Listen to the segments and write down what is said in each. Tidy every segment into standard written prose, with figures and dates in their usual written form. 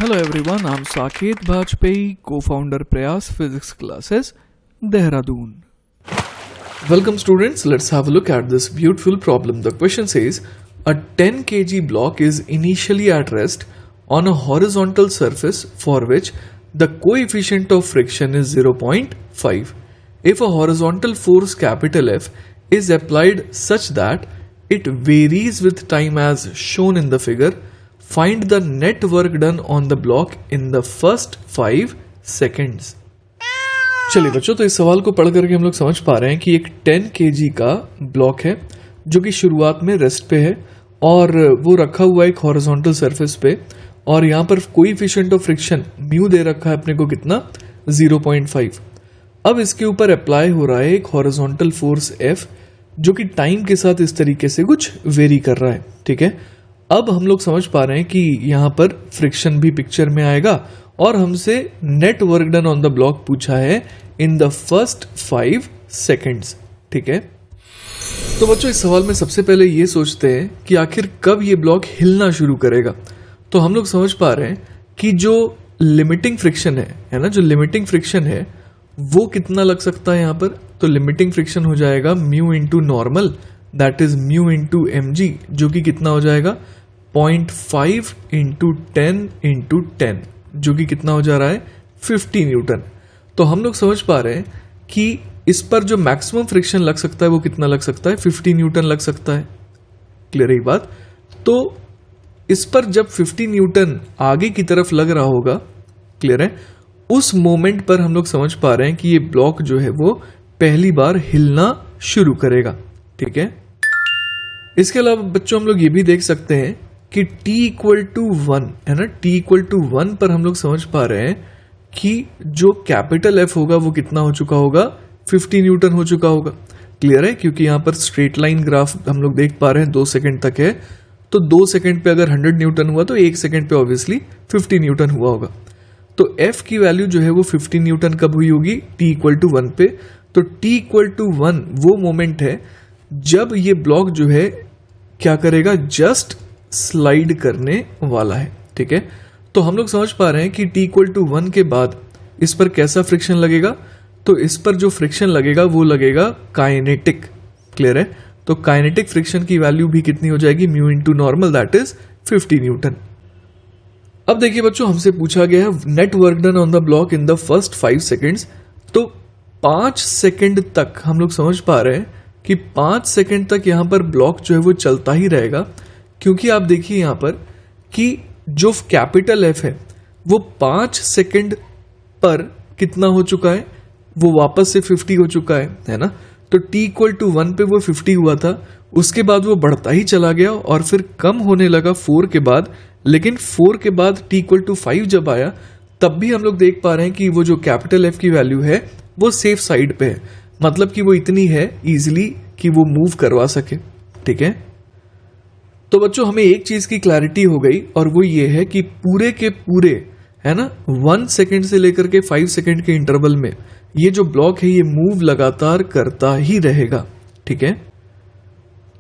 Hello everyone, I'm Saket Bajpayee, co-founder Prayas Physics Classes, Dehradun. Welcome students, let's have a look at this beautiful problem. The question says, a 10 kg block is initially at rest on a horizontal surface for which the coefficient of friction is 0.5. If a horizontal force capital F is applied such that it varies with time as shown in the figure, find the net work done on the block in the first 5 seconds. चलिए बच्चों, तो इस सवाल को पढ़ करके हम लोग समझ पा रहे हैं कि एक 10 kg का ब्लॉक है जो कि शुरुआत में रेस्ट पे है और वो रखा हुआ है एक हॉरिजॉन्टल सरफेस पे, और यहाँ पर कोएफिशिएंट ऑफ फ्रिक्शन म्यू दे रखा है अपने को कितना, 0.5. अब इसके ऊपर अप्लाई हो रहा है एक हॉरिजॉन्टल फोर्स F जो कि टाइम के साथ इस तरीके से कुछ वेरी कर रहा है. ठीक है, अब हम लोग समझ पा रहे हैं कि यहाँ पर फ्रिक्शन भी पिक्चर में आएगा और हमसे net work done on the block पूछा है इन द फर्स्ट 5 सेकेंड्स. ठीक है, तो बच्चों इस सवाल में सबसे पहले ये सोचते हैं कि आखिर कब ये ब्लॉक हिलना शुरू करेगा. तो हम लोग समझ पा रहे हैं कि जो लिमिटिंग फ्रिक्शन है ना, जो लिमिटिंग फ्रिक्शन है वो कितना लग सकता है यहाँ पर. तो लिमिटिंग फ्रिक्शन हो जाएगा mu into normal, that is mu into mg, जो कि कितना हो जाएगा 0.5 इंटू 10 इंटू 10, जो कि कितना हो जा रहा है 50 न्यूटन. तो हम लोग समझ पा रहे हैं कि इस पर जो मैक्सिमम फ्रिक्शन लग सकता है वो कितना लग सकता है, 50 न्यूटन लग सकता है. क्लियर है ये बात. तो इस पर जब 50 न्यूटन आगे की तरफ लग रहा होगा, क्लियर है, उस मोमेंट पर हम लोग समझ पा रहे हैं कि ये ब्लॉक जो है वो पहली बार हिलना शुरू करेगा. ठीक है, इसके अलावा बच्चों हम लोग ये भी देख सकते हैं कि t इक्वल टू 1 है ना, t इक्वल टू 1 पर हम लोग समझ पा रहे हैं कि जो कैपिटल F होगा वो कितना हो चुका होगा, 50 न्यूटन हो चुका होगा. क्लियर है, क्योंकि यहाँ पर स्ट्रेट लाइन ग्राफ हम लोग देख पा रहे हैं 2 सेकंड तक है, तो 2 सेकंड पे अगर 100 न्यूटन हुआ तो 1 सेकंड पे ऑब्वियसली 50 न्यूटन हुआ होगा. तो F की वैल्यू जो है वो 50 न्यूटन कब हुई होगी, t इक्वल टू 1 पे. तो t इक्वल टू 1 वो मोमेंट है जब ये ब्लॉक जो है क्या करेगा, जस्ट स्लाइड करने वाला है. ठीक है, तो हम लोग समझ पा रहे हैं कि t इक्वल टू 1 के बाद इस पर कैसा फ्रिक्शन लगेगा. तो इस पर जो फ्रिक्शन लगेगा वो लगेगा काइनेटिक. क्लियर है, तो काइनेटिक फ्रिक्शन की वैल्यू भी कितनी हो जाएगी, mu into normal, that is 50 Newton. अब देखिए बच्चों, हमसे पूछा गया है net work done on the block in the first 5 seconds. तो 5 सेकेंड तक हम लोग समझ पा रहे हैं कि 5 सेकेंड तक यहाँ पर ब्लॉक जो है वो चलता ही रहेगा, क्योंकि आप देखिए यहाँ पर कि जो कैपिटल F है वो 5 सेकेंड पर कितना हो चुका है, वो वापस से 50 हो चुका है ना. तो t इक्वल टू 1 पे वो 50 हुआ था, उसके बाद वो बढ़ता ही चला गया और फिर कम होने लगा 4 के बाद. लेकिन 4 के बाद t इक्वल टू 5 जब आया तब भी हम लोग देख पा रहे हैं कि वो जो कैपिटल F की वैल्यू है वो सेफ साइड पे है, मतलब कि वो इतनी है इजीली कि वो मूव करवा सके. ठीक है, तो बच्चों हमें एक चीज की क्लैरिटी हो गई और वो ये है कि पूरे के पूरे है ना 1 सेकेंड से लेकर के 5 सेकेंड के इंटरवल में ये जो ब्लॉक है ये मूव लगातार करता ही रहेगा. ठीक है,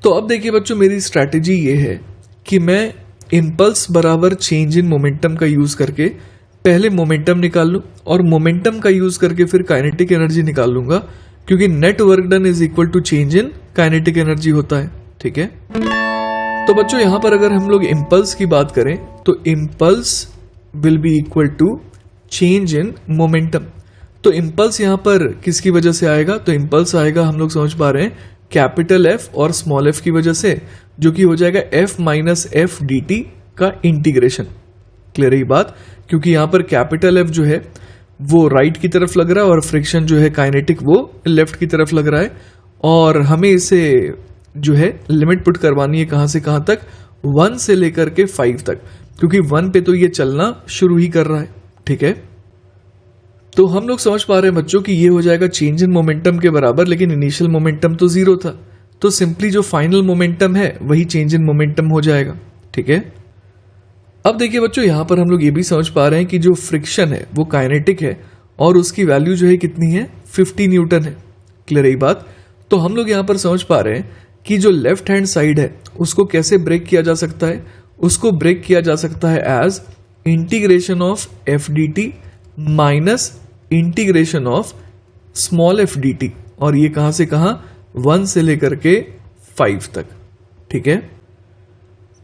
तो अब देखिए बच्चों, मेरी स्ट्रैटेजी ये है कि मैं इम्पल्स बराबर चेंज इन मोमेंटम का यूज करके पहले मोमेंटम निकाल लूं और मोमेंटम का यूज करके फिर काइनेटिक एनर्जी निकाल लूंगा, क्योंकि net work done is equal to change in kinetic energy होता है. ठीक है, तो बच्चों यहां पर अगर हम लोग इम्पल्स की बात करें तो impulse will be equal to change in momentum. तो इम्पल्स यहां पर किसकी वजह से आएगा, तो इम्पल्स आएगा हम लोग समझ पा रहे हैं कैपिटल F और स्मॉल f की वजह से, जो कि हो जाएगा F माइनस एफ dt का इंटीग्रेशन. क्लियर है ये बात, क्योंकि यहां पर कैपिटल F जो है वो राइट की तरफ लग रहा है और फ्रिक्शन जो है काइनेटिक वो लेफ्ट की तरफ लग रहा है, और हमें इसे जो है लिमिट पुट करवानी है कहां से कहां तक, 1 से लेकर के 5 तक, क्योंकि 1 पे तो ये चलना शुरू ही कर रहा है. ठीक है, तो हम लोग समझ पा रहे हैं बच्चों कि ये हो जाएगा चेंज इन मोमेंटम के बराबर, लेकिन इनिशियल मोमेंटम तो 0 था, तो सिंपली जो फाइनल मोमेंटम है वही चेंज इन मोमेंटम हो जाएगा. ठीक है, अब देखिए बच्चों, यहां पर हम लोग ये भी समझ पा रहे हैं कि जो फ्रिक्शन है वो काइनेटिक है और उसकी वैल्यू जो है कितनी है, 50 न्यूटन है. क्लियर है ये बात. तो हम लोग यहां पर समझ पा रहे हैं कि जो लेफ्ट हैंड साइड है उसको कैसे ब्रेक किया जा सकता है, उसको ब्रेक किया जा सकता है as integration of F D T minus integration of small F D T, और ये कहां से कहां, 1 से लेकर के 5 तक। ठीक है,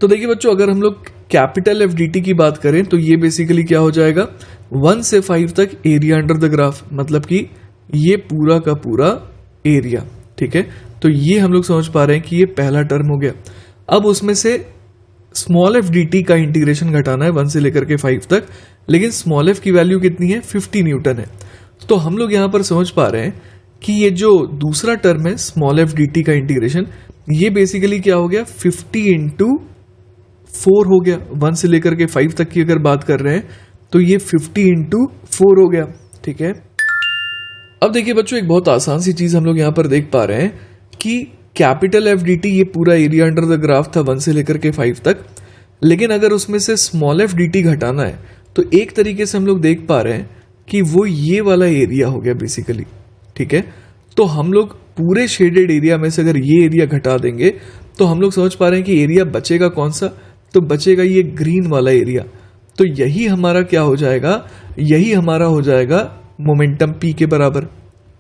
तो देखिए बच्चों, अगर हम लोग कैपिटल एफ डी टी की बात करें तो ये बेसिकली क्या हो जाएगा, 1 से 5 तक एरिया अंडर द ग्राफ, मतलब कि ये पूरा का पूरा एरिया। ठीक है, तो ये हम लोग समझ पा रहे हैं कि ये पहला टर्म हो गया। अब उसमें से स्मॉल एफ डी टी का इंटीग्रेशन घटाना है 1 से लेकर के 5 तक, लेकिन स्मॉल एफ की वैल्यू कितनी है, 50 न्यूटन है। तो हम लोग यहां पर समझ पा रहे हैं कि ये जो दूसरा टर्म है स्मॉल एफ डी टी का इंटीग्रेशन, ये बेसिकली क्या हो गया, 50 इंटू 4 हो गया। 1 से लेकर के 5 तक की अगर बात कर रहे हैं तो ये 50 इंटू 4 हो गया। ठीक है, अब देखिए बच्चों, एक बहुत आसान सी चीज हम लोग यहां पर देख पा रहे हैं कि कैपिटल एफ डी टी ये पूरा एरिया अंडर द ग्राफ था 1 से लेकर के 5 तक, लेकिन अगर उसमें से स्मॉल एफ डी टी घटाना है तो एक तरीके से हम लोग देख पा रहे हैं कि वो ये वाला एरिया हो गया बेसिकली। ठीक है, तो हम लोग पूरे शेडेड एरिया में से अगर ये एरिया घटा देंगे तो हम लोग समझ पा रहे हैं कि एरिया बचेगा कौन सा, तो बचेगा ये ग्रीन वाला एरिया। तो यही हमारा क्या हो जाएगा, यही हमारा हो जाएगा मोमेंटम पी के बराबर।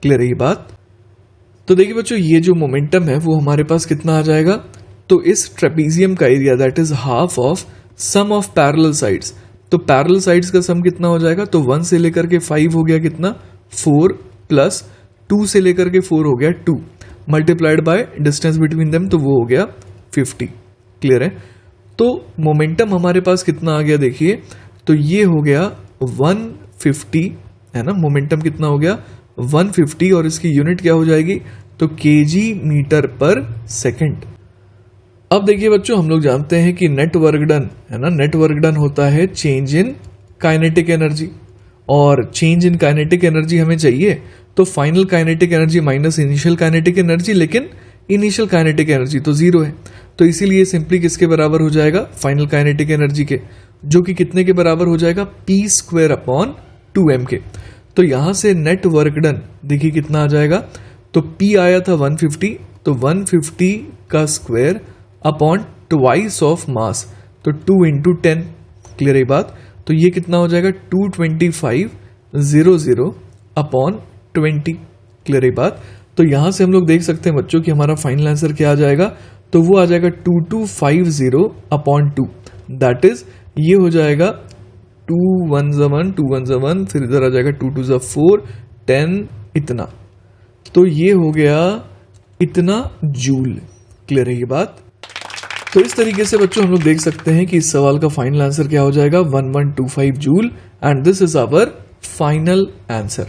क्लियर है ये बात? तो देखिए बच्चों, ये जो मोमेंटम है वो हमारे पास कितना आ जाएगा, तो इस ट्रेपीजियम का area that is half of sum of parallel sides. तो पैरेलल साइड्स का सम कितना हो जाएगा, तो 1 से लेकर के 5 हो गया कितना, 4 प्लस 2 से लेकर के 4 हो गया 2 multiplied by distance between them, तो वो हो गया 50। क्लियर है? तो मोमेंटम हमारे पास कितना आ गया देखिए, तो ये हो गया 150 है ना, मोमेंटम कितना हो गया 150, और इसकी यूनिट क्या हो जाएगी, तो केजी मीटर पर सेकंड। अब देखिए बच्चों, हम लोग जानते हैं कि नेट वर्क डन है ना, नेट वर्क डन होता है चेंज इन काइनेटिक एनर्जी, और चेंज इन काइनेटिक एनर्जी हमें चाहिए तो final kinetic energy minus initial kinetic energy, लेकिन इनिशियल काइनेटिक एनर्जी तो 0 है, तो इसीलिए सिंपली किसके बराबर हो जाएगा, फाइनल काइनेटिक एनर्जी के, जो कि कितने के बराबर हो जाएगा, p² अपॉन 2m के। तो यहां से नेट वर्क डन देखिए कितना आ जाएगा, तो p आया था 150, तो 150 का square upon twice of mass, तो 2 इंटू 10। क्लियर है बात? तो ये कितना हो जाएगा 22500 अपॉन 20। क्लियर है बात? तो यहां से हम लोग देख सकते हैं बच्चों कि हमारा फाइनल आंसर क्या आ जाएगा, तो वो आ जाएगा 2250 अपॉन 2, दैट इज ये हो जाएगा 2 1 1, फिर इधर आ जाएगा 2 2 4 10 इतना, तो ये हो गया इतना जूल। क्लियर है ये बात? तो इस तरीके से बच्चों हम लोग देख सकते हैं कि इस सवाल का फाइनल आंसर क्या हो जाएगा, 1125 joule, and this is our final answer.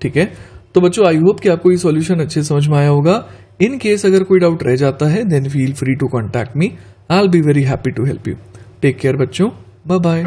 ठीक है, तो बच्चों आई होप कि आपको ये सॉल्यूशन अच्छे समझ में आया होगा। इन केस अगर कोई डाउट रह जाता है then feel free to contact me, I will be very happy to help you. Take care बच्चों, बाय बाय।